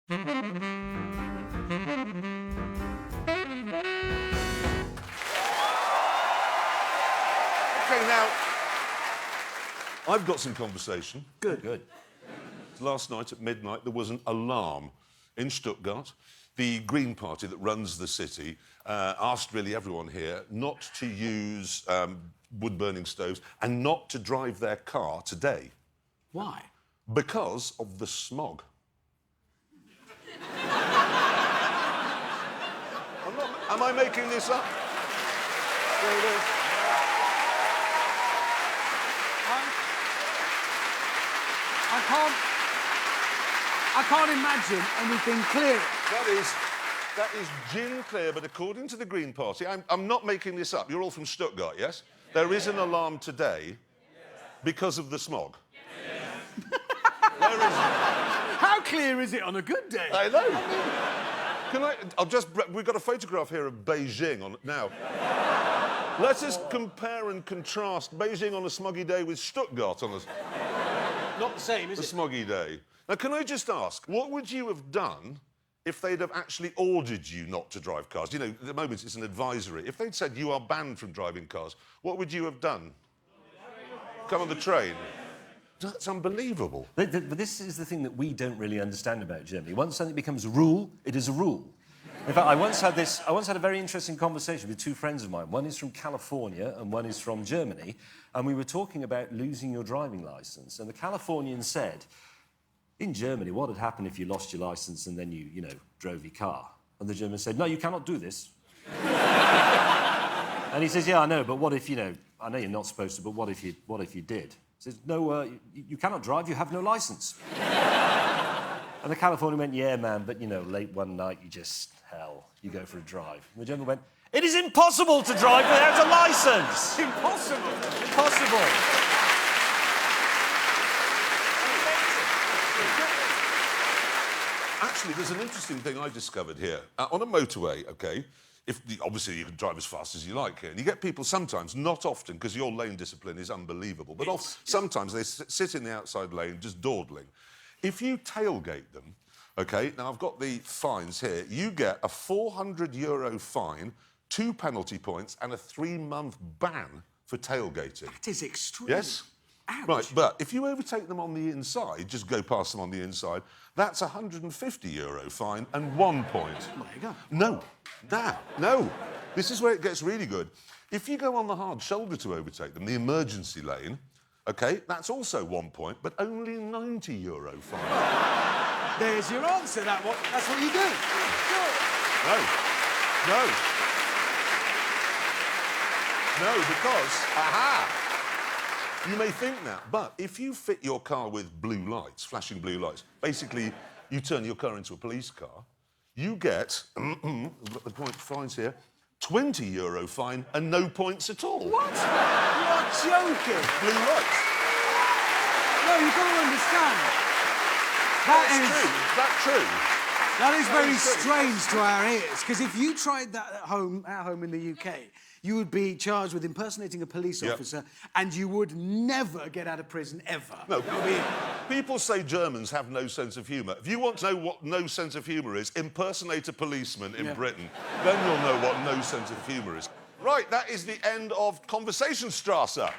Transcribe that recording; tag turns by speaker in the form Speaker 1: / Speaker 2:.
Speaker 1: OK, now, I've got some conversation.
Speaker 2: Good. Good.
Speaker 1: Last night at midnight, there was an alarm in Stuttgart. The Green Party that runs the city asked really everyone here not to use wood-burning stoves and not to drive their car today.
Speaker 2: Why?
Speaker 1: Because of the smog. Am I making this up? There it is.
Speaker 2: I can't imagine anything clearer.
Speaker 1: That is gin clear, but according to the Green Party, I'm not making this up. You're all from Stuttgart, yes? There is an alarm today because of the smog.
Speaker 2: Yes.
Speaker 1: Where is it?
Speaker 2: How clear is it on a good day?
Speaker 1: I know. We've got a photograph here of Beijing on it now. Let us compare and contrast Beijing on a smoggy day with Stuttgart on
Speaker 2: Not the same, is
Speaker 1: a
Speaker 2: it?
Speaker 1: smoggy day. Now, can I just ask, what would you have done if they'd have actually ordered you not to drive cars? You know, at the moment it's an advisory. If they'd said you are banned from driving cars, what would you have done? Come on the train? That's unbelievable.
Speaker 3: But this is the thing that we don't really understand about Germany. Once something becomes a rule, it is a rule. In fact, I once had a very interesting conversation with two friends of mine. One is from California and one is from Germany. And we were talking about losing your driving licence. And the Californian said, in Germany, what would happen if you lost your licence and then you drove your car? And the German said, no, you cannot do this. And he says, yeah, I know, but what if, I know you're not supposed to, but what if you did? He says, no, you cannot drive, you have no licence. And the Californian went, yeah, man, but, late one night, you go for a drive. And the German went, it is impossible to drive without a licence!
Speaker 2: Impossible!
Speaker 3: Impossible!
Speaker 1: Actually, there's an interesting thing I discovered here. On a motorway, OK, obviously you can drive as fast as you like here, and you get people sometimes, not often, because your lane discipline is unbelievable, but sometimes they sit in the outside lane just dawdling. If you tailgate them, OK, now I've got the fines here, you get a €400 fine, 2 penalty points and a 3-month ban for tailgating.
Speaker 2: That is extreme.
Speaker 1: Yes?
Speaker 2: Ouch.
Speaker 1: Right, but if you overtake them on the inside, just go past them on the inside, that's a €150 fine and 1 point.
Speaker 2: Oh, my God.
Speaker 1: No. This is where it gets really good. If you go on the hard shoulder to overtake them, the emergency lane, OK, that's also 1 point, but only €90 fine.
Speaker 2: There's your answer, that's what you do.
Speaker 1: No, because, you may think that, but if you fit your car with blue lights, flashing blue lights, basically you turn your car into a police car, you get, I've got the point fines here, €20 fine and no points at all.
Speaker 2: What? You're joking.
Speaker 1: Blue lights.
Speaker 2: No, you've got to understand.
Speaker 1: That's true.
Speaker 2: That is very strange to our ears, because if you tried that at home, our home in the UK, you would be charged with impersonating a police officer, and you would never get out of prison, ever.
Speaker 1: No, people say Germans have no sense of humour. If you want to know what no sense of humour is, impersonate a policeman in Britain. Then you'll know what no sense of humour is. Right, that is the end of Conversationstrasse.